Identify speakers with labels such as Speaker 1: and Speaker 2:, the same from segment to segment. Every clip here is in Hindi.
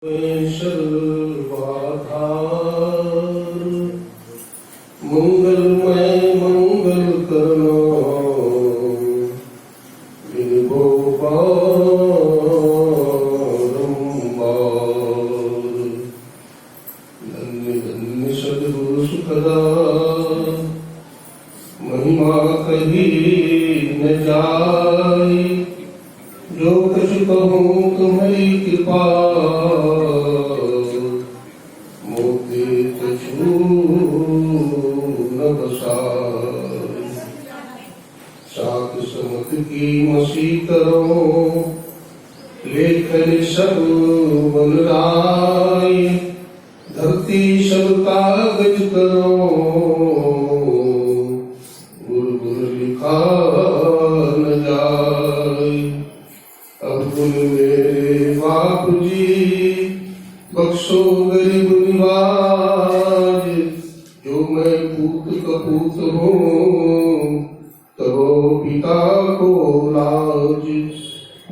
Speaker 1: सर्वाधार मंगलमय मंगल करना इनको बारंबार। धन्य धन्य सद्गुरु सुखदा महिमा कही न जाय। जो कुछ कहूँ तुम्हारी कृपा मोती कछु न बसाय। सात समत की मसी करो लेखन सब बन राय। धरती सब कागज करो गुरु गुरु लिखा न जाय। अब गुण मेरे बाप जी बख्शो गरीब निवाज। जो मैं पूत कपूत हूँ तबो पिता को लाज।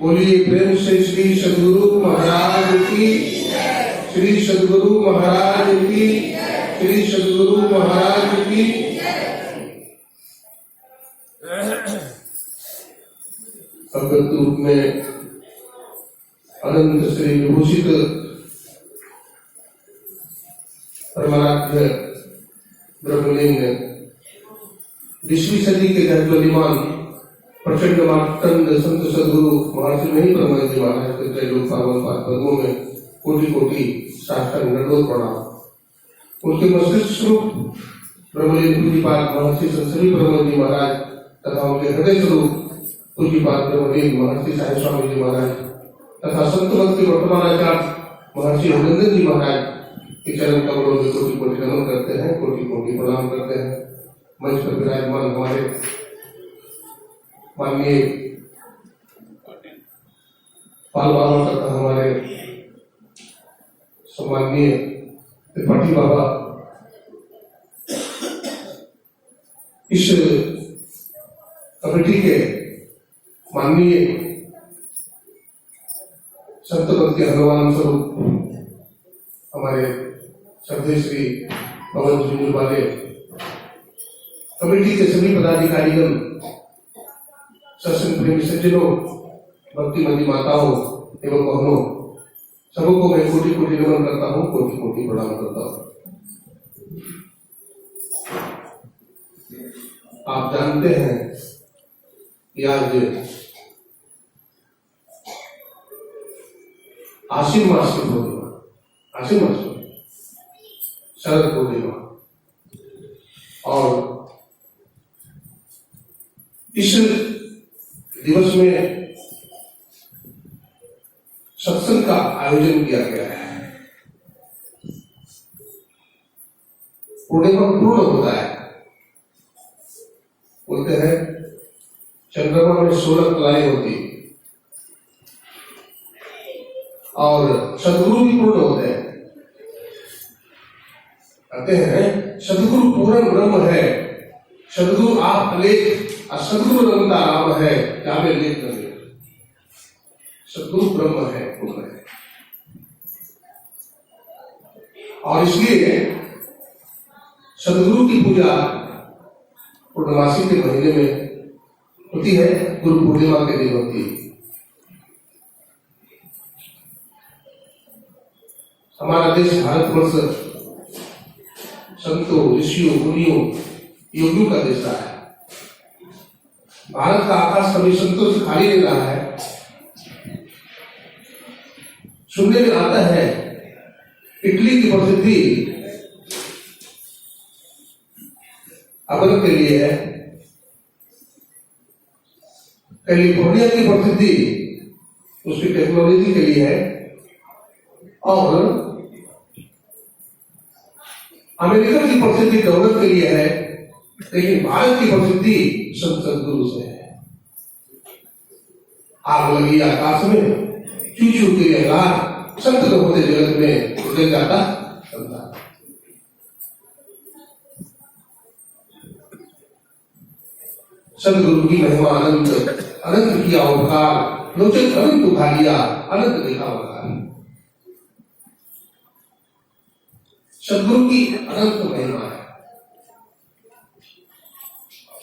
Speaker 1: बोलिए प्रेम से श्री सद्गुरु महाराज की, श्री सद्गुरु महाराज की, श्री सद्गुरु महाराज की। अगत रूप में अनंत श्री विभूषित परमाराध्य ब्रह्मलिंग 20वीं सदी के धर्मलिमान प्रचंड मार्तंड संत सद्गुरु महर्षि नहीं ब्रह्म जी महाराज के त्रैलोक पावन पाद पद्मों में कोटि कोटि साष्टांग दंडवत प्रणाम। उनके मस्तिष्क स्वरूप ब्रह्मलिंग पूज्यपाद महर्षि संतसरी ब्रह्म जी महाराज तथा उनके हृदय स्वरूप पूज्यपाद ब्रह्मलिंग महर्षि साई स्वामी जी महाराज तथा संत भक्ति वर्तमान आचार्य महर्षि हरिनंदन जी महाराज के चरण कमलों में कोटि कोटि नमन करते हैं, कोटि कोटि प्रणाम करते हैं। मंच पर विराजमान हमारे माननीय पालवालों तथा हमारे सम्माननीय त्रिपाठी बाबा, इस कमेटी के माननीय संत भक्ति हनुमान स्वरूप हमारे श्रद्धेय श्री पवन झुंझुनू वाले, कमेटी के सभी पदाधिकारीगण, सत्संग प्रेमी सज्जनों, भक्तिमती माताओं एवं बहनों, सबको मैं कोटि कोटि नमन करता हूँ, कोटि कोटि प्रणाम करता हूँ। आप जानते हैं कि आज आश्विन मास की पूर्णिमा, आश्विन मास में शरद पूर्णिमा, और इस दिवस में सत्संग का आयोजन किया गया है। पूर्णिमा पूर्ण होता है, बोलते हैं चंद्रमा में 16 कलाएं होती और सदगुरु भी पूर्ण होते हैं। कहते हैं सदगुरु पूर्ण ब्रह्म है, सदगुरु आप अलेख, सदगुरु रमता राम है, क्या में लेख कर। सदगुरु ब्रह्म है, पूर्ण है, और इसलिए सदगुरु की पूजा पूर्णमासी के महीने में होती है, गुरु पूर्णिमा के दिन होती है। हमारा देश भारतवर्ष संतों, ऋषियों, मुनियों, योगियों का देश रहा है। भारत का आकाश कभी संतों से खाली नहीं रहा है। सुनने में आता है इटली की प्रसिद्धि अमल के लिए है, कैलिफोर्निया की प्रसिद्धि उसकी टेक्नोलॉजी के लिए है, और अमेरिका की प्रसिद्धि दौलत के लिए है, लेकिन भारत की प्रसिद्धि संत सद्गुरु से है। आग लगी आकाश में, चू चू के आकार संत होते जगत में उतर जाता संता। सदगुरु की महिमा अनंत, अनंत किया उपकार, लोचन अनंत उठा लिया, अनंत देखा उपकार। सदगुरु की अनंत महिमा है,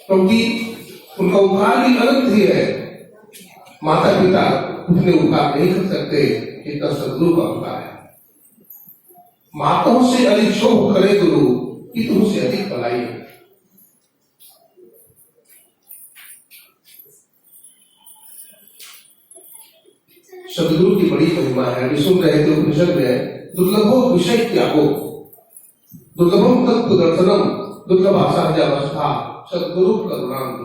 Speaker 1: क्योंकि उनका उपकार भी अनंत ही है। माता पिता उतने उपकार नहीं कर सकते जितना सदगुरु का उपकार है। माताओं से अधिक शोभ करे गुरु, पितरों से अधिक भलाई है। सदगुरु की बड़ी महिमा है। अभी सुन रहे थे उपनिषद में, दुर्लभो विषय त्यागो, दुर्लभम तत्व दर्शनम, दुर्लभ सहजावस्था, सदगुरु करुणाम।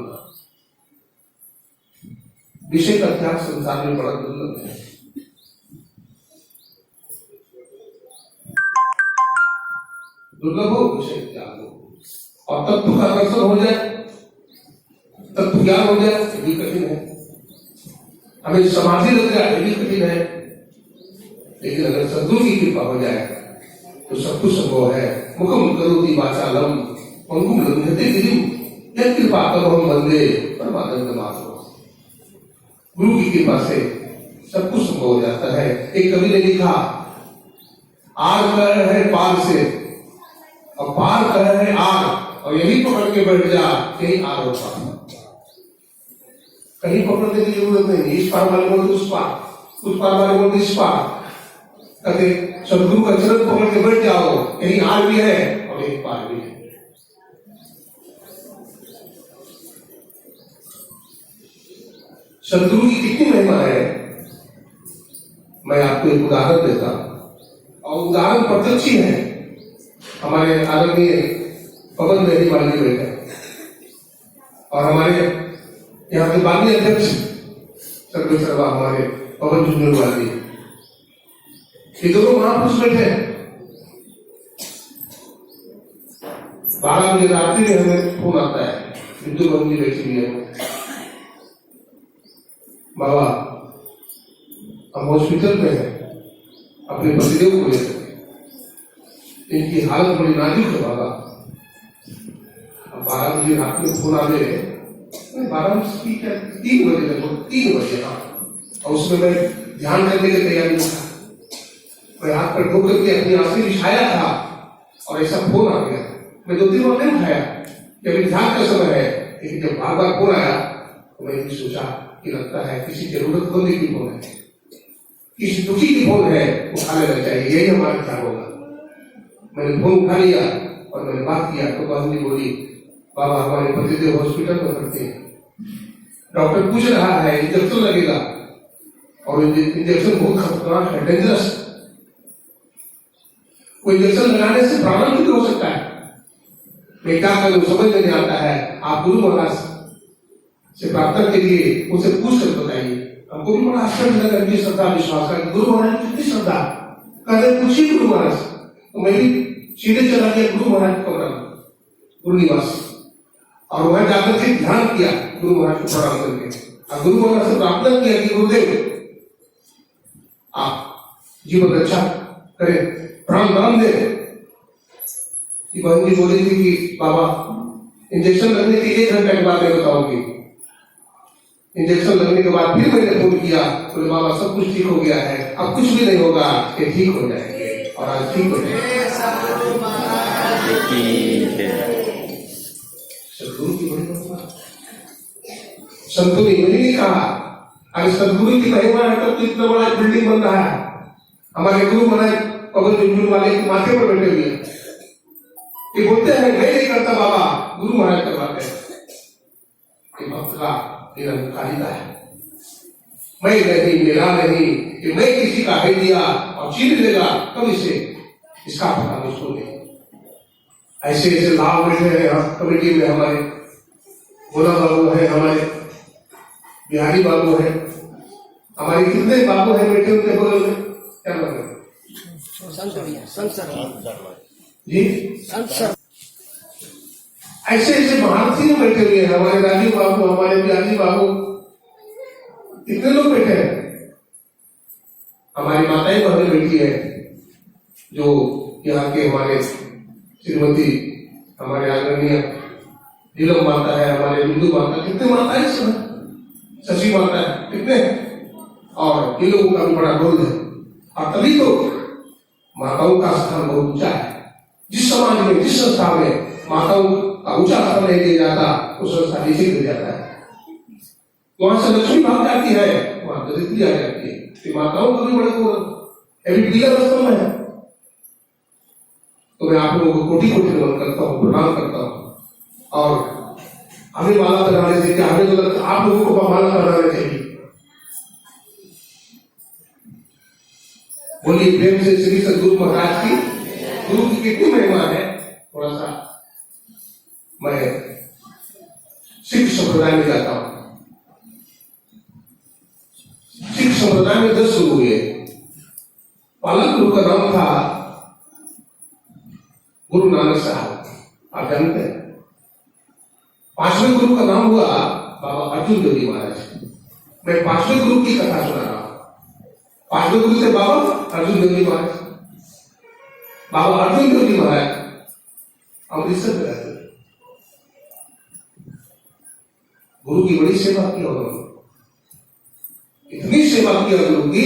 Speaker 1: विषय का त्याग संसार में बड़ा दुर्लभ है। दुर्लभ हो विषय त्याग हो, और तत्व का दर्शन हो जाए, तत्व ज्ञान हो जाए, ये भी कठिन है। हमें समाधि लग जाए, ये भी कठिन है। लेकिन अगर सदगुरु की कृपा हो जाए तो सब कुछ संभव है। मुखम करोति वाचालम पंगुम लंघते गिरिम, यत् कृपा करो वंदे परमानंद माधव। गुरु की कृपा से सब कुछ संभव हो जाता है। एक कवि ने लिखा, आर कर है पार से और पार कर है आर, और यही पकड़ के बैठ जा, यही आर हो पार। कहीं पकड़ने की जरूरत नहीं। इस पार वाले बोलते उस पार, उस पार वाले बोलते इस पार। कहते सदगुरु का चरण पकड़ के बैठ जाओ, यही आर भी है और यही पार भी है। सदगुरु की कितनी महिमा है, मैं आपको एक उदाहरण देता हूं, और उदाहरण प्रत्यक्ष ही है। हमारे आदरणीय पवन मेहरी मान जी बैठे और हमारे यहाँ के बागी अध्यक्ष सर्वेश्वर हमारे पवन झुंझुनवाल जी, ये दोनों महापुरुष बैठे। 12 बजे रात्रि में हमें फोन आता है, बिंदु बंदी बैठी हुई है, बाबा हम हॉस्पिटल में हैं, अपने पतिदेव को लेकर, इनकी हालत बड़ी नाजुक है बाबा। 12 बजे रात में फोन आ गए, 12 बजे क्या 3 बजे लगभग 3 बजे, हाँ। और उसमें मैं ध्यान करने की तैयारी में था। मैं हाथ पर ठोक करके अपनी आंखें बिछाया था और ऐसा फोन आ गया। मैं 2-3 बार नहीं उठाया कि अभी ध्यान का समय है, लेकिन जब बार बार फोन आया तो मैंने भी सोचा कि लगता है किसी जरूरतमंद की फोन है, किसी दुखी की फोन है, उठा लेना चाहिए, यही हमारा ख्याल होगा। मैंने फोन उठा लिया और मैंने बात किया तो बहन जी बोली, बाबा हमारे पतिदेव हॉस्पिटल में भर्ती हैं, डॉक्टर पूछ रहा है इंजेक्शन लगेगा और इंजेक्शन बहुत खतरनाक है, डेंजरस। कोई इंजेक्शन लगाने से प्राणांत भी हो सकता है। मैं क्या करूं समझ में नहीं आता है। आप गुरु महाराज से प्रार्थना के लिए उनसे पूछ कर बताइए। हमको भी बड़ा आश्चर्य लगा, इनकी श्रद्धा विश्वास का, गुरु महाराज कितनी श्रद्धा। कहते पूछिए गुरु महाराज, तो मैं भी सीधे चला गया गुरु महाराज को प्रणाम, गुरु निवास, और वहां जाकर के ध्यान किया गुरु महाराज को प्रणाम करके, और गुरु महाराज से प्रार्थना किया कि गुरुदेव आप जीवन रक्षा करें, प्राण दान दे। बहन जी बोली थी कि बाबा इंजेक्शन लगने के 1 घंटे के बाद मैं बताऊंगी। इंजेक्शन लगने के बाद फिर मैंने फोन किया, बोले बाबा सब कुछ ठीक हो गया है, अब कुछ भी नहीं होगा, ये ठीक हो जाएंगे, और आज ठीक हो जाएंगे। सदगुरु की बड़ी महिमा। संतों ने नहीं कहा अगर सदगुरु की महिमा है तब तो इतना बड़ा बिल्डिंग बन रहा है। हमारे गुरु महाराज पवन झुंझुनवाले के माथे पर बैठे हुए, ये बोलते हैं मैं नहीं करता बाबा, गुरु महाराज करवाते हैं। भक्त का निरंकारिता है, मैं नहीं, मेरा नहीं, कि मैं किसी का है दिया और छीन लेगा कब इसे, इसका पता मुझको नहीं। ऐसे ऐसे लाभ बैठे हैं यहाँ कमेटी में, हमारे भोला बाबू है, हमारे बिहारी बाबू है, हमारे कितने बाबू है बैठे उनके बगल में, क्या नाम है जी, ऐसे ऐसे महारथी बैठे हुए हैं, हमारे राजीव बाबू, हमारे बिहारी बाबू, कितने लोग बैठे हैं। हमारी माताएं बहनें बैठी है, जो यहाँ के हमारे श्रीमती, हमारे आदरणीय नीलम माता है, हमारे बिंदु माता, कितने माता है, शशि माता है, कितने, और इन लोगों का भी बड़ा रोल है। और तभी तो माताओं का स्थान बहुत ऊंचा है। जिस समाज में, जिस संस्था में माताओं का ऊंचा स्थान नहीं दिया जाता, उस संस्था नीचे गिर जाता है। वहां से लक्ष्मी भाग जाती है, वहां दरिद्री आ जाती है। कि माताओं को भी बड़े स्तंभ है। तो मैं आप लोगों को कोटि कोटि नमन करता हूँ, प्रणाम करता हूँ। और हमें माला बनाने से क्या, हमें तो लगता आप लोगों को माला बनाना चाहिए। बोलिए प्रेम से श्री सद्गुरु महाराज की। गुरु की कितनी महिमा है। थोड़ा सा मैं सिख संप्रदाय में जाता हूं। सिख संप्रदाय में 10 गुरु हुए। पहला गुरु का नाम था गुरु नानक साहब, आप जानते हैं। 5वें गुरु का नाम हुआ बाबा अर्जुन देव जी महाराज। मैं 5वें गुरु की कथा सुना रहा हूं। 5वें गुरु थे बाबा अर्जुन देव जी महाराज। बाबा अर्जुन देव जी महाराज अमृतसर में रहते थे। गुरु की बड़ी सेवा की उन्होंने, इतनी सेवा की गुरु की,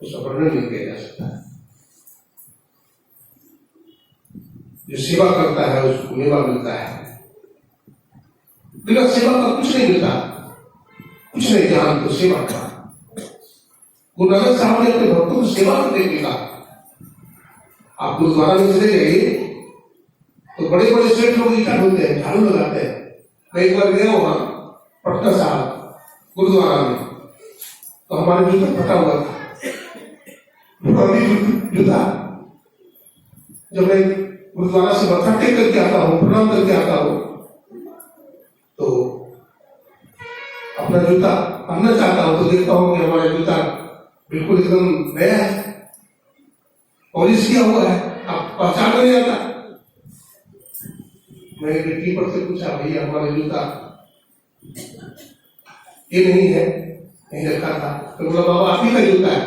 Speaker 1: उसका वर्णन नहीं किया जा सकता। जो सेवा करता है उसको मेवा मिलता है। बिना सेवा का कुछ नहीं मिलता, कुछ नहीं ज्ञान तो सेवा का। गुरु नानक साहब ने अपने भक्तों को सेवा करने के लिए कहा। आप गुरुद्वारा में चले जाइए तो बड़े बड़े सेठ लोग इकट्ठे होते हैं, झाड़ू लगाते हैं। मैं एक बार गया वहां पटना साहब गुरुद्वारा में, तो हमारे जूता फटा हुआ था, जूता। जब मैं गुरुद्वारा से मत्था टेक करके आता हूँ, प्रणाम करके आता हूँ, तो अपना जूता पहनना चाहता हूँ तो देखता हूँ कि हमारा जूता बिल्कुल एकदम नया है, पॉलिश किया हुआ है, आप पहचान नहीं आता। मैंने कीपर से पूछा, भैया हमारा जूता ये नहीं है, नहीं रखा था। तो बोला बाबा आप ही का जूता है।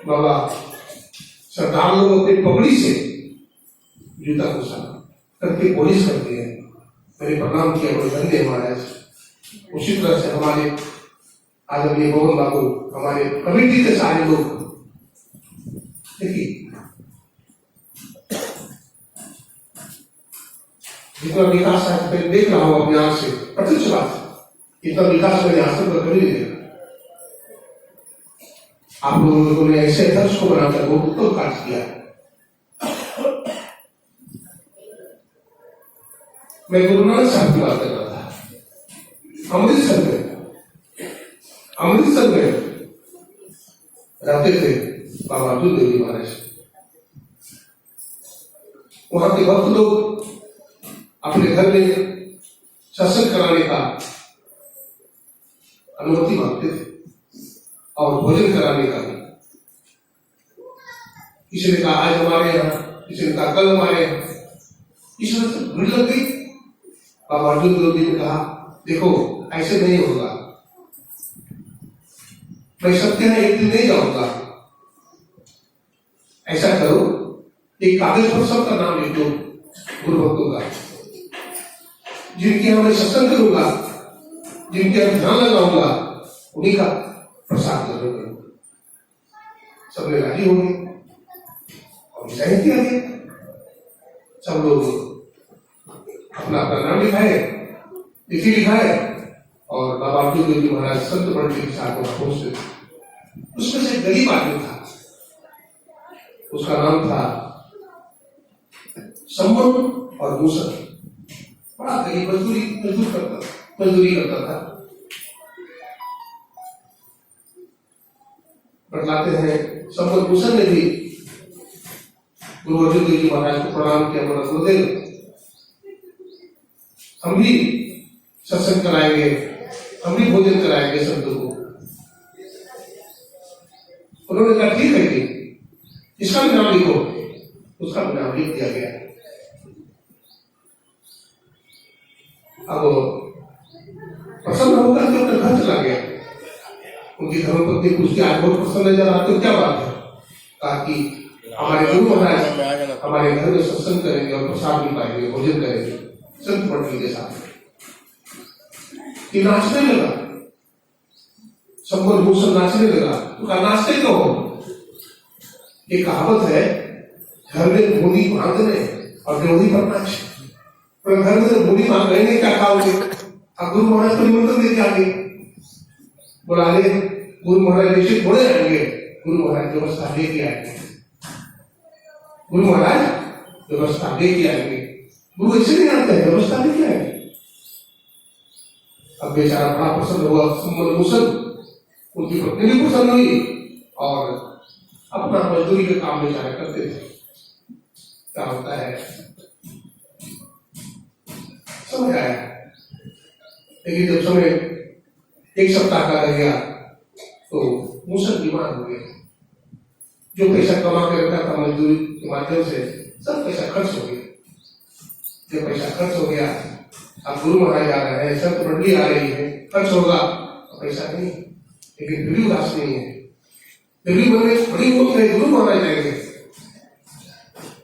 Speaker 1: बाबा सरदार लोग अपनी पगड़ी से जूता को साफ करके पॉलिश करते हैं। मैंने प्रणाम किया, बड़े धन्य महाराज। उसी तरह से हमारे आदरणीय मोहन बाबू, हमारे कमेटी के सारे लोग, देखिए जितना विकास है देख रहा हूं अपने आप से, प्रत्यक्ष बात, इतना विकास मैंने आज तक कभी नहीं देखा। आप लोगों ने ऐसे अध्यक्ष को बनाकर बहुत उत्तम कार्य किया। मैं गुरु नानक साहब की बात कर रहा था। अमृतसर में रहते थे बाबा अर्जुन देव जी महाराज। वहां के भक्त लोग अपने घर में सत्संग कराने का अनुमति मांगते थे और भोजन कराने का भी। किसी ने कहा आज हमारे यहाँ, किसी ने कहा कल हमारे यहाँ। इस तरह से भीड़ लग गई। बाबा अर्जुन देव जी ने कहा देखो ऐसे नहीं होगा, मैं सत्य है एक दिन नहीं जाऊंगा। ऐसा करो, एक कागज पर सबका नाम लिख दो गुरु भक्तों का, जिनके यहाँ मैं सत्संग करूंगा, जिनके यहाँ ध्यान लगाऊंगा, उन्हीं का प्रसाद करूंगा। सबने राजी हो गए और निश्चय किया गया। सब लोग अपना अपना नाम लिखाए, तिथि लिखाए और बाबा अर्जुन देव जी महाराज संत मंडली के साथ वहां पहुंचते। उसमें से एक गरीब आदमी था, उसका नाम था सम्मन और मूसन। बड़ा गरीब, मजदूरी करता था। बतलाते हैं सम्मन मूसन ने भी गुरु अर्जुन देव जी महाराज को प्रणाम किया, बोला गुरुदेव हम भी सत्संग कराएंगे, हम भी भोजन कराएंगे संतों को। उन्होंने कहा ठीक है जी, इसका भी नाम लिखो। उसका भी नाम लिख दिया गया। अब प्रसन्न होकर के अपने घर चला गया। उनकी धर्मपत्नी पूछती आज बहुत प्रसन्न नजर आते हो, क्या बात है? कहा कि हमारे गुरु महाराज हमारे घर में सत्संग करेंगे और प्रसाद भी पाएंगे, भोजन करेंगे संत मंडली के साथ। कि नाचने लगा, संबल भूषण नाचने लगा। तो कहा नाचते क्यों हो? एक कहावत है, घर में बूंदी बांधने और ड्योढ़ी पर नाच। पर घर में बूंदी बांध रहेंगे, क्या खाओगे? अब गुरु महाराज को निमंत्रण देके आगे बोला, अरे गुरु महाराज निश्चित थोड़े आएंगे, गुरु महाराज व्यवस्था लेके आएंगे, गुरु महाराज व्यवस्था लेके आएंगे। गुरु ऐसे नहीं आते हैं, व्यवस्था लेके आएंगे। अब बेचारा बड़ा प्रसन्न हुआ संबल भूषण, उनकी पत्नी भी प्रसन्न हुई और अपना मजदूरी के काम बेचारा करते थे। क्या होता है समझ आया। लेकिन जब समय एक सप्ताह का रह गया तो भूषण बीमार हो गया। जो पैसा कमा के रखा था मजदूरी के माध्यम से, सब पैसा खर्च हो गया। जब पैसा खर्च हो गया, अब गुरु महाराज आ रहे हैं, संत मंडली आ रही है, खर्च होगा तो पैसा नहीं, लेकिन फिर भी उदास नहीं है। फिर भी मन में बड़ी होप है, गुरु महाराज जाएंगे।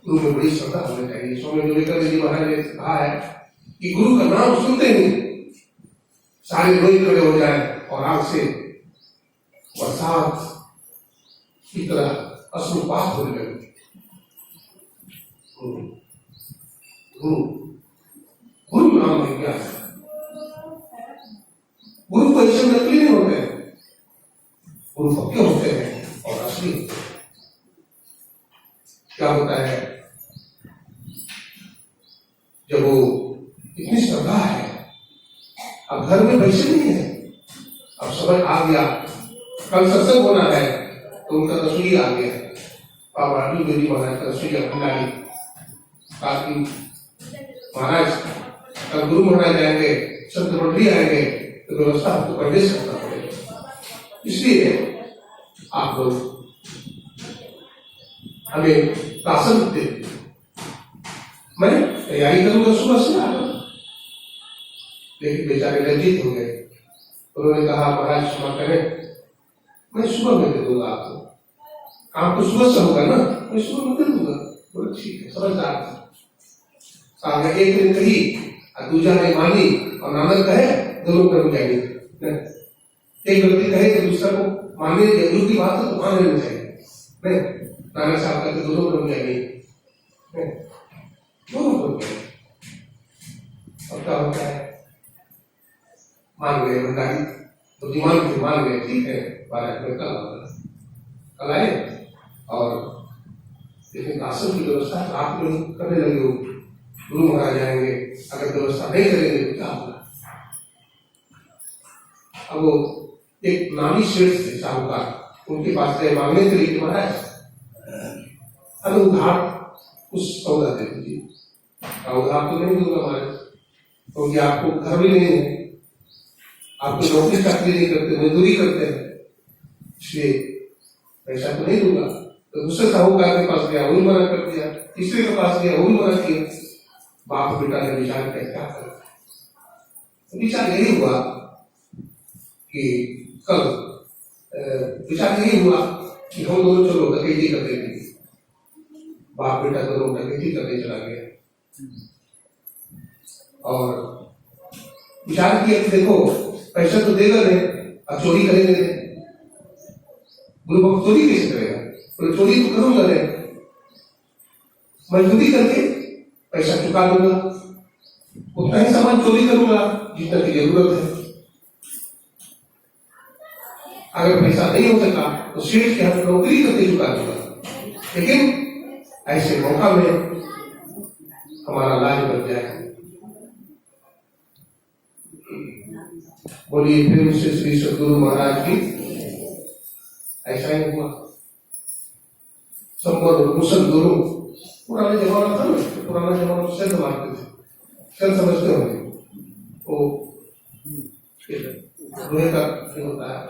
Speaker 1: गुरु में बड़ी श्रद्धा होनी चाहिए। स्वामी विवेकानंद जी महाराज ने कहा है कि गुरु का नाम सुनते ही सारे रोई खड़े हो जाए और आग से बरसात की तरह अश्रुपात होने लगे। गुरु गुरु नाम है क्या? गुरु को ऐसे नकली नहीं होते हैं, गुरु पक्के होते हैं और असली। क्या होता है जब वो इतनी श्रद्धा है, अब घर में पैसे नहीं है, अब समय आ गया, कल सत्संग होना है तो उनका रसोई आ गया, बाबा अटल बेदी महाराज का रसोई भंडारी, ताकि महाराज कल गुरु महाराज आएंगे, संत मंडली आएंगे, तो व्यवस्था आपको पहले से करना पड़ेगा। इसलिए आप लोग हमें शासन दे। मैं तैयारी करूंगा सुबह से आकर, लेकिन बेचारे लज्जित हो गए। उन्होंने कहा महाराज क्षमा करें, मैं सुबह में दे दूंगा आपको, काम तो सुबह से होगा ना, मैं सुबह में दे दूंगा। बोले ठीक है, समझदार था। एक दिन कही, दूजा ने मानी और नानक कहे, दोनों कर्म चाहिए। एक व्यक्ति कहे तो दूसरा को मानने जरूर की बात है तो मान लेना चाहिए। नहीं, नानक साहब कहते दोनों कर्म चाहिए, दोनों कर्म चाहिए। और क्या होता है, मान गए भंडारी, तो दिमाग से मान गए, ठीक है 12 में कल आए। और लेकिन आसन की व्यवस्था आप लोग करने लगे हो, गुरु महाराज आएंगे, अगर व्यवस्था नहीं करेंगे तो क्या होगा? अब वो एक नामी श्रेष्ठ थे साहूकार, उनके पास गए मांगने के लिए, महाराज हमें उधार कुछ सौदा दे दीजिए। उधार तो नहीं दूंगा महाराज, क्योंकि आपको घर भी नहीं है, आपको नौकरी चाकरी नहीं करते, मजदूरी करते हैं, इसलिए पैसा तो नहीं दूंगा। तो दूसरे साहूकार के पास गया, वही मना कर दिया, तीसरे के पास गया, वही मना किया। बाप बेटा ने विचार किया क्या करें। विचार यही हुआ कि कल विचार यही हुआ कि हम दोनों चलो डकैती कर देंगे। बाप बेटा दोनों डकैती करने चला गया और विचार किया कि देखो पैसा तो देगा नहीं और चोरी करेंगे नहीं। गुरु बाबू चोरी कैसे करेगा? तो चोरी तो करूंगा नहीं, मजदूरी करके पैसा चुका दूंगा, उतना ही सामान चोरी करूंगा जितना की जरूरत है। अगर पैसा नहीं हो सका तो सेठ के हाथ नौकरी करके चुका दूंगा, लेकिन ऐसे मौका में हमारा लाज बच जाए। बोलिए फिर से श्री सद्गुरु महाराज की। ऐसा ही हुआ। संबल भूषण गुरु, पुराने जमाना था ना, पुराना जमाना सेंध मारते थे, सेंध समझते होंगे, वो लोहे का होता है,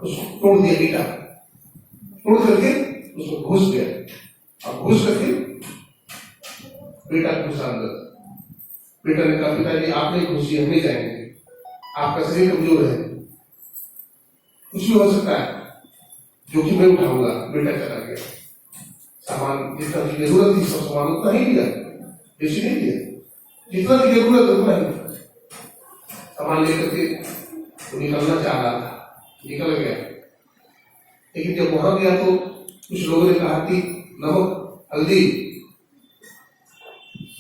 Speaker 1: उसको तोड़ दिया, ईटा तोड़ करके उसको घुस गया। अब घुस करके बेटा घुसा अंदर। बेटा ने कहा पिताजी आप नहीं घुसिए, हम नहीं जाएंगे, आपका शरीर कमजोर है, कुछ भी हो सकता है, जो कि मैं उठाऊंगा। बेटा चला गया, सामान जितना की जरूरत थी सब सामान उतना ही लिया, बेसी नहीं लिया, जितना की जरूरत उतना ही सामान लेकर के वो निकलना चाह रहा था, निकल गया। लेकिन जब वहां गया तो कुछ लोगों ने कहा कि नमक, हल्दी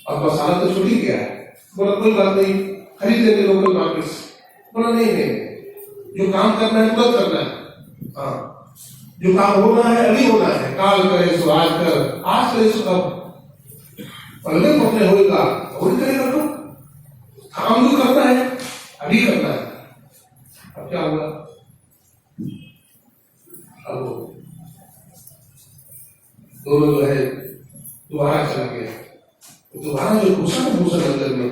Speaker 1: और मसाला तो छूट ही गया है। बोला कोई बात नहीं, खरीद लेंगे लोकल मार्केट से। बोला नहीं नहीं, जो काम करना है तुरंत करना है। हाँ, जो काम होना है अभी होना है, काल करे सो आज कर, आज करे सो कब, पहले पकड़े होगा और करेगा तो काम जो करना है अभी करना है। अब क्या होगा, अब दोनों जो है दोबारा चला गया। दोबारा जो घुसा ना घुसा अंदर में,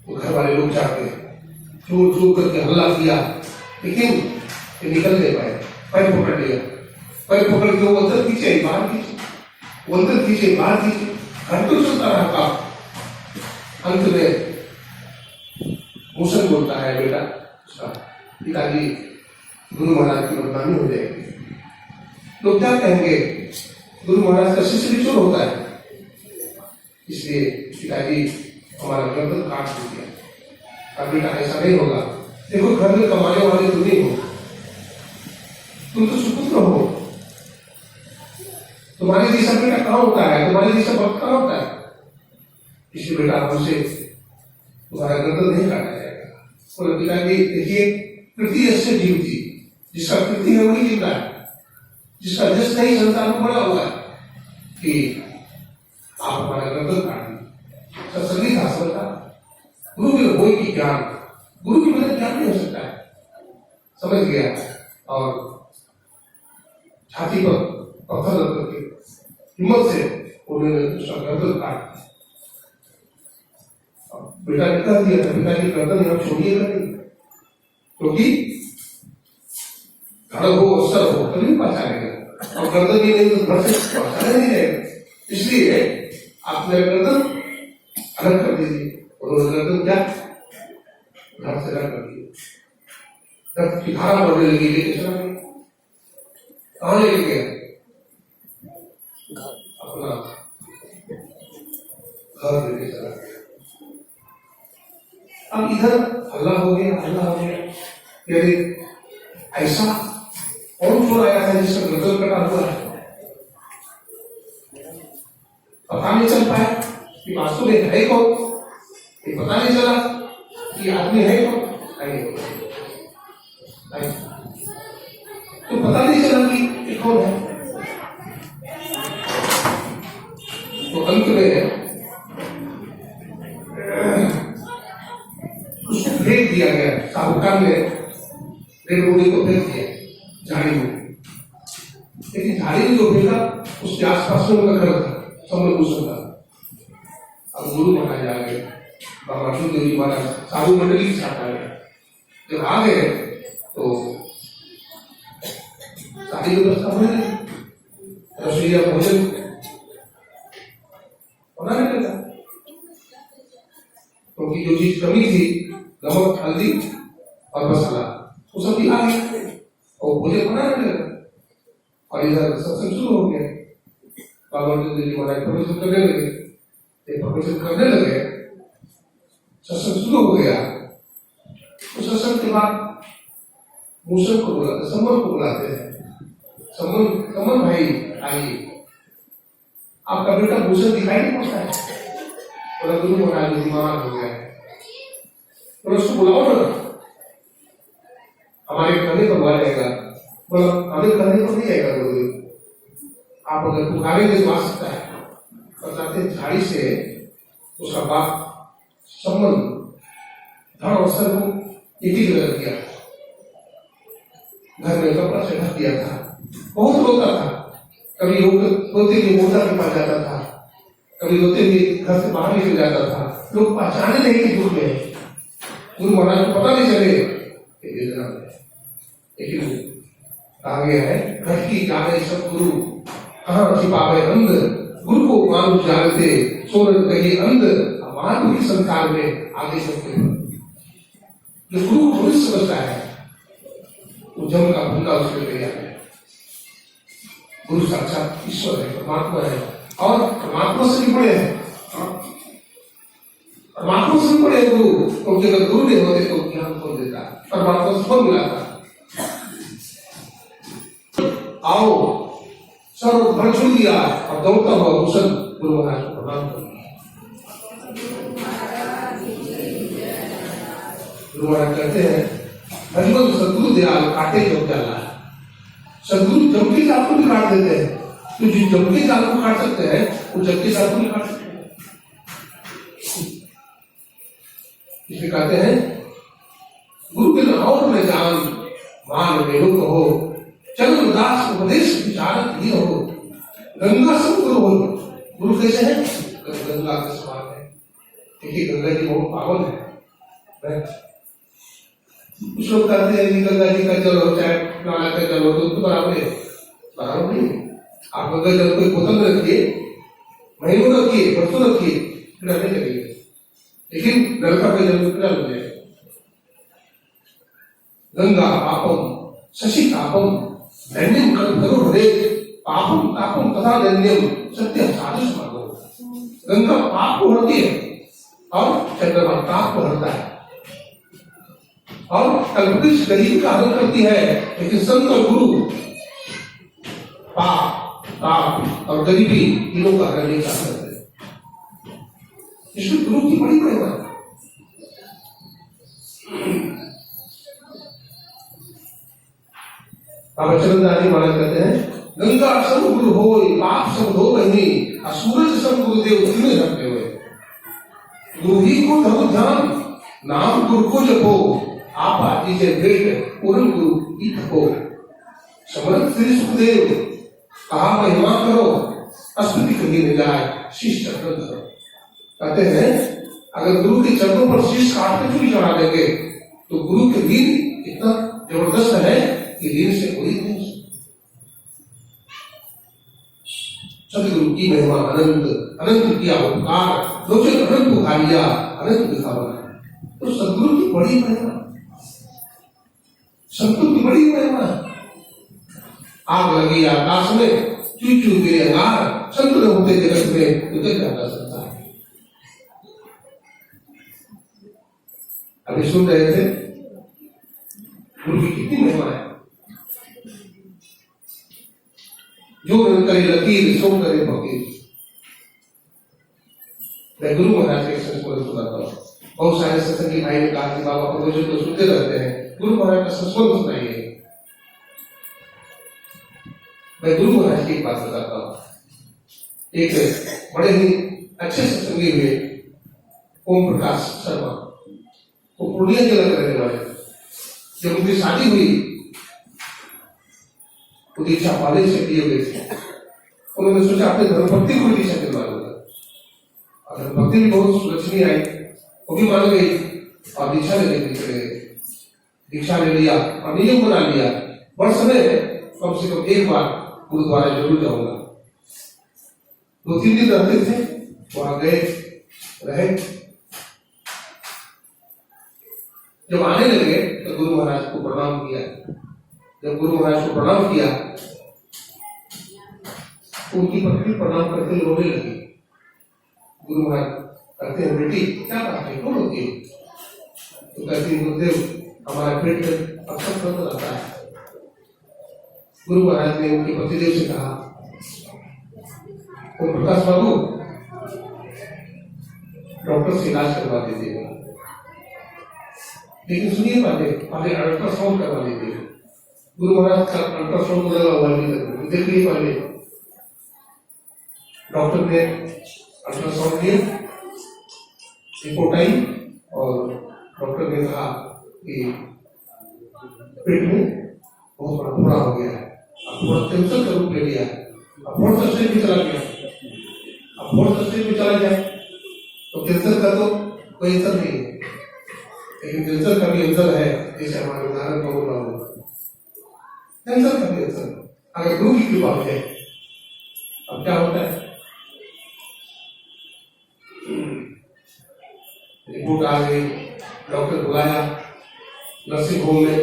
Speaker 1: तो घर वाले लोग जाके चोर चोर करके हल्ला किया, लेकिन ये निकल नहीं पाए। पैर पकड़ लिया, पैर पकड़ के वो अंदर खींचे बाहर खींचे, वो अंदर खींचे बाहर खींचे, घंटों चलता रहा काम। अंत में भूषण बोलता है बेटा उसका पिताजी, गुरु महाराज की बदनामी हो जाएगी, लोग क्या कहेंगे, गुरु महाराज का शिष्य भी चोर होता है, इसलिए पिताजी हमारा गर्दन काट दिया। अब बेटा ऐसा नहीं होगा, देखो घर में कमाने वाले तुम नहीं हो, तुम तो सुपुत्र हो, तुम्हारे जैसा बेटा कहाँ होता है, तुम्हारे जैसा भक्त कहाँ होता है, इसलिए बेटा हमसे तुम्हारा गर्दन नहीं काटा जाएगा। और पिताजी देखिए, पृथ्वी ऐसे जीव थी, जिसका पृथ्वी है वही जीवता है, जिसका जस नहीं संसार में बड़ा हुआ है कि आप हमारा गर्दन काट दी। सत्संगी था, समझता गुरु के हो की ज्ञान, गुरु की मदद ज्ञान नहीं हो सकता है, समझ गया और छाती पर पत्थर रख करके हिम्मत से उन्होंने उसका गर्दन काट दिया। बेटा ने कह दिया था, पिताजी गर्दन यहाँ छोड़िएगा नहीं, क्योंकि घर हो अवसर हो तभी पहचानेगा, और गर्दन ये नहीं तो घर से पहचाने नहीं जाएगा, इसलिए आप मेरा गर्दन अलग कर दीजिए। उन्होंने गर्दन क्या घर से अलग कर दिया, रक्त की धारा बढ़ने लगी, लेके चला गया। कहाँ लेके गया, अपना घर लेके चला गया। अब इधर हल्ला हो गया, हल्ला हो गया, यदि ऐसा और चोर आया था जिसका गर्दन कटा हुआ है, पता नहीं चल पाया कि वास्तव में है कौन, ये पता नहीं चला कि आदमी है कौन, तो पता नहीं चला कि ये कौन है। तो अंत में उसको फेंक दिया गया, साहूकार ने डेड बॉडी को फेंक दिया झाड़ी में, लेकिन झाड़ी में जो फेंका उसके आसपास में उनका घर था, सब भूषण था। अब गुरु महाराज आ गए, बाबा देव जी महाराज साधु मंडली के साथ आ गए। जब आ गए तो सारी व्यवस्था हो गई, रसोईया भोजन बनाने लगा, क्योंकि जो चीज कमी थी, नमक, हल्दी और मसाला, वो सब आ गया और भोजन बनाने लगा। और इधर सत्संग शुरू हो गया, बाबा देव जी महाराज प्रवचन करने लगे। प्रवचन करने लगे, सत्संग शुरू हो गया। तो सत्संग के बाद भूषण को बुलाते, सम्मन को बुलाते हैं, सम्मन भाई आइए, आपका बेटा भूषण दिखाई नहीं पड़ता है। बोला गुरु महाराज बीमार हो गया है, तो उसको बुलाओ ना, हमारे कहने पर बुला जाएगा। बोला हमें कहने पर नहीं आएगा गुरु, आप अगर पुकारेंगे तो आ सकता है। बताते झाड़ी से उसका बाप सम्मन धड़ अवसर को एक ही जगह किया, घर में कपड़ा से ढक दिया था, बहुत रोता था, कभी रोते हुए मोटा के पास जाता था, कभी रोते हुए घर से बाहर निकल जाता था। लोग पहचाने नहीं कि दुख में, गुरु महाराज को पता नहीं चले, लेकिन कहा गया है घट की जाने सब गुरु कहाँ छिपावे अंध, गुरु को मानुष जानते सोन कही अंध, मानव की संसार में आगे सबके जो गुरु को नहीं समझता है वो जम का भूंगा उसमें तैयार है। गुरु साक्षात ईश्वर है, परमात्मा है, और परमात्मा से भी बड़े हैं। परमात्मा से बड़े गुरु, क्योंकि अगर गुरु नहीं होते तो ज्ञान कौन देता? परमात्मा से कौन मिलाता? आओ सर्व भर छोड़ दिया और दौड़ता हुआ कुशल गुरु महाराज को प्रणाम कर। गुरु महाराज कहते हैं भगवान सदगुरु दयाल काटे जब जाला। सदगुरु जम के जाल को भी काट देते हैं, तो जो जम के जाल को काट सकते हैं वो जम के जाल को भी काट सकते हैं। इसलिए कहते हैं गुरु के नाम में जान मान मेरु कहो, चंद्र दास उपदेश विचारक भी हो, गंगा सब गुरु हो। गुरु कैसे है? गंगा के समान है, क्योंकि गंगा जी बहुत पावन है। कुछ लोग कहते हैं गंगा जी का जल हो चाहे नाला का जल हो तो बराबर है, बराबर नहीं। आप गंगा जल कोई बोतल में रखिए, महीनों रखिए, बरसों रखिए, फिर नहीं लगेगा, लेकिन नलका का जल कितना हो जाएगा। गंगा पापम शशि तापम दैन्यम करो हरे, पापम तापम तथा दैन्यम सत्य साधुष मानो। गंगा पाप को हरती है और चंद्रमा ताप को हरता है, और कल्पवृक्ष गरीब का हरण करती है, लेकिन संत और गुरु पाप ताप और गरीबी तीनों का हरण नहीं कर सकते। इसमें गुरु की बड़ी महिमा है। बाबा चरणदास जी महाराज कहते हैं गंगा सब गुरु होय, पाप सब धो बही, सूरज सब गुरुदेव तुम्हें रखते हुए। गुरु ही को धरो ध्यान, नाम गुरु को जपो, आपा दीजिए भेंट पूर्ण गुरु की थको। समर्थ श्री सुखदेव कहा महिमा करो, स्तुति कभी न जाए शीश चक्र धरो। कहते हैं अगर गुरु के चरणों पर शीश काट के चूड़ी चढ़ा देंगे तो गुरु के लीन इतना जबरदस्त है कि लीन से कोई नहीं। सदगुरु की महिमा अनंत, अनंत किया उपकार, लोचन अनंत उखारिया, अनंत दिखावा। तो सदगुरु की बड़ी महिमा, संतों की बड़ी महिमा। आग लगी आकाश में, चू चू गिरे अंगार, संत न होते जगत में उतर जाता संसार। अभी सुन रहे थे गुरु की कितनी महिमा है। जो न करे लकीर सो करे फकीर। मैं गुरु महाराज के संस्मरण सुनाता हूँ। बहुत सारे सत्संगी भाई ने कहा कि बाबा प्रवचन तो सुनते रहते हैं, गुरु महाराज का संस्मरण सुनाइए। मैं गुरु महाराज की एक बात बताता हूँ। एक बड़े ही अच्छे सत्संगी हुए ओम प्रकाश शर्मा, वो पूर्णिया जिला के रहने वाले। जब उनकी शादी हुई तो दीक्षा कॉलेज से किए हुए थे। उन्होंने सोचा अपने धर्मपत्नी को दीक्षा दिलवा लूंगा, और धर्मपत्नी भी बहुत सुलक्षणी आई, वो भी मान गई और दीक्षा लेने के लिए चले गए। दीक्षा ले लिया और नियम बना लिया, वर्ष में कम से कम एक बार गुरुद्वारा जरूर जाऊंगा। 2-3 दिन रहते थे, वहां गए रहे। जब आने लगे तो गुरु महाराज को प्रणाम किया। जब गुरु महाराज को प्रणाम किया तो उनकी पत्नी प्रणाम करके रोने लगी। गुरु महाराज कहते हैं बेटी क्या बात है, क्यों रोती है? तो कहती गुरुदेव हमारा पेट अक्सर दर्द रहता है। गुरु महाराज ने उनके पतिदेव से कहा तो प्रकाश बाबू डॉक्टर से इलाज करवा दीजिएगा, लेकिन सुनिए पहले अल्ट्रासाउंड करवा लीजिए। गुरु महाराज का अल्ट्रासाउंड लगा हुआ नहीं, देख लिए पहले। डॉक्टर ने अल्ट्रासाउंड लिया, रिपोर्ट आई और डॉक्टर ने कहा कि पेट में बहुत बड़ा फोड़ा हो गया है, अब थोड़ा कैंसर का रूप ले लिया है, अब फोर्थ स्टेज में चला गया। अब फोर्थ स्टेज में चला जाए तो कैंसर का तो कोई असर नहीं है, लेकिन कैंसर का भी असर है। जैसे हमारे उदाहरण को बोला हूँ, कैंसर का भी असर अगर गुरु की कृपा है। अब क्या होता है, रिपोर्ट आ गई, डॉक्टर बुलाया, नर्सिंग होम में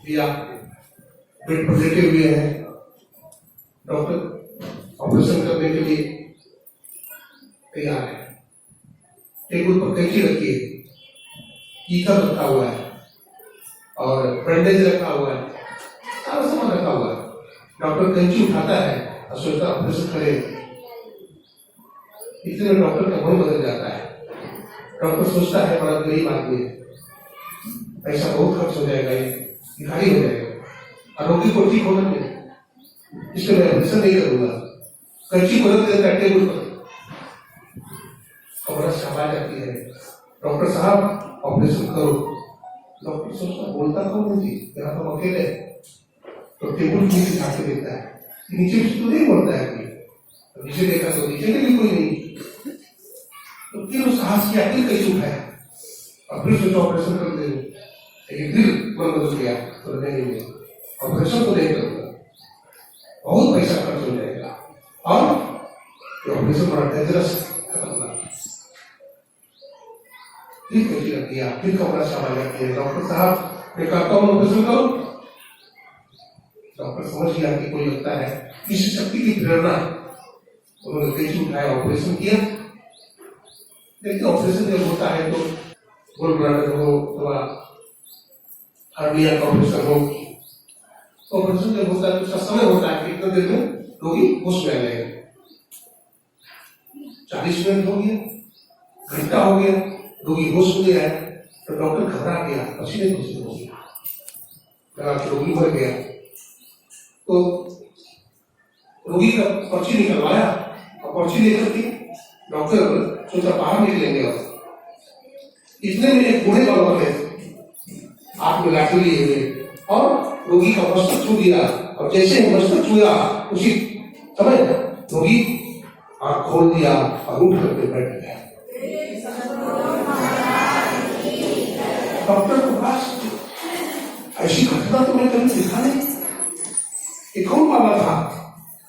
Speaker 1: दिया, बेड पर लेटे हुए हैं। डॉक्टर ऑपरेशन करने के लिए तैयार है। टेबल पर कैंची रखी है, कीकर रखा हुआ है और बैंडेज रखा हुआ है, सारा सामान रखा हुआ है। डॉक्टर कैंची उठाता है और सोचता ऑपरेशन करे। इतने में डॉक्टर का मन बदल जाता है। डॉक्टर सोचता है बड़ा गरीब आदमी है, पैसा बहुत खर्च हो जाएगा, ये भिखारी हो जाएगा और रोगी को ठीक होना नहीं, इसलिए मैं ऑपरेशन नहीं करूंगा। कैंची को रख देता है टेबल पर, खबर शाबाश आती है, डॉक्टर साहब ऑपरेशन करो। डॉक्टर सोचता बोलता कौन है जी, यहाँ तो अकेले। तो टेबल नीचे झाके देखता है, नीचे तो नहीं बोलता है कोई, तो नीचे देखा तो नीचे भी कोई नहीं। तो फिर वो साहस किया, फिर कैसे उठाया और फिर सोचा ऑपरेशन कर दे। लेकिन फिर मन बदल गया, तो नहीं ऑपरेशन तो नहीं करूंगा, बहुत पैसा खर्च हो जाएगा और ऑपरेशन बड़ा डेंजरस खतरनाक। फिर कैसी लगती है, फिर कमरा संभाल जाती है। डॉक्टर साहब मैं कहता हूँ ऑपरेशन करो। डॉक्टर समझ गया कि कोई लगता है किसी शक्ति की प्रेरणा, उन्होंने कैसे उठाया, ऑपरेशन किया। देखिए ऑपरेशन जब होता है तो गोल ब्लडर हो अथवा हार्निया का ऑपरेशन हो, ऑपरेशन जब होता है तो उसका समय होता है कि इतने देर में रोगी होश में आ जाएगा। 40 मिनट हो गया, घंटा हो गया, रोगी होश में आया तो डॉक्टर घबरा गया, पसीने पसीने हो गया, रोगी मर गया। तो रोगी का पर्ची निकलवाया और पर्ची लेकर के डॉक्टर सोचा बाहर निकलेंगे। और इतने में एक बूढ़े बाबा ने हाथ में लाठी लिए हुए और रोगी का मस्तक छू दिया, और जैसे मस्तक छुआ उसी समय रोगी आंख खोल दिया और उठ करके बैठ गया। डॉक्टर के पास ऐसी घटना तो मैं कभी देखा नहीं। एक कौन वाला था,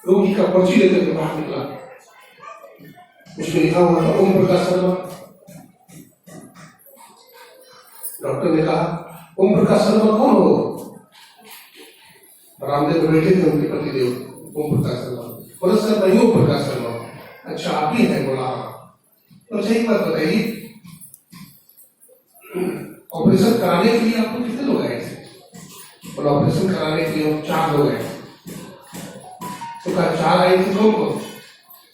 Speaker 1: रोगी का पर्ची लेकर के बाहर निकला, उसमें लिखा हुआ था ओम प्रकाश शर्मा। डॉक्टर ने कहा ओम प्रकाश शर्मा कौन हो? रामदेव बैठे थे उनके पतिदेव ओम प्रकाश शर्मा। बोला सर नहीं ओम प्रकाश शर्मा। अच्छा आप ही हैं? बोला हाँ। तो सही बात बताइए, ऑपरेशन कराने के लिए आपको कितने लोग आए थे? बोला ऑपरेशन कराने के लिए 4 लोग आए। तो कहा 4 आए थे कौन कौन?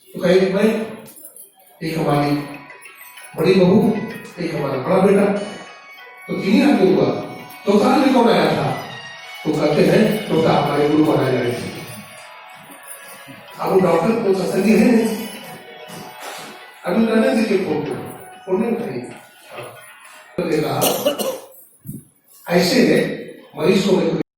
Speaker 1: तो कहे भाई एक हमारी बड़ी बहू, एक हमारा बड़ा बेटा, तो 3 ही आदमी हुआ। तो आदमी कौन आया था? तो कहते हैं तो हमारे गुरु महाराज आए थे। अब डॉक्टर को तसल्ली है नहीं, अभी रहने दीजिए, फोटो नहीं देखा। ऐसे मरीज को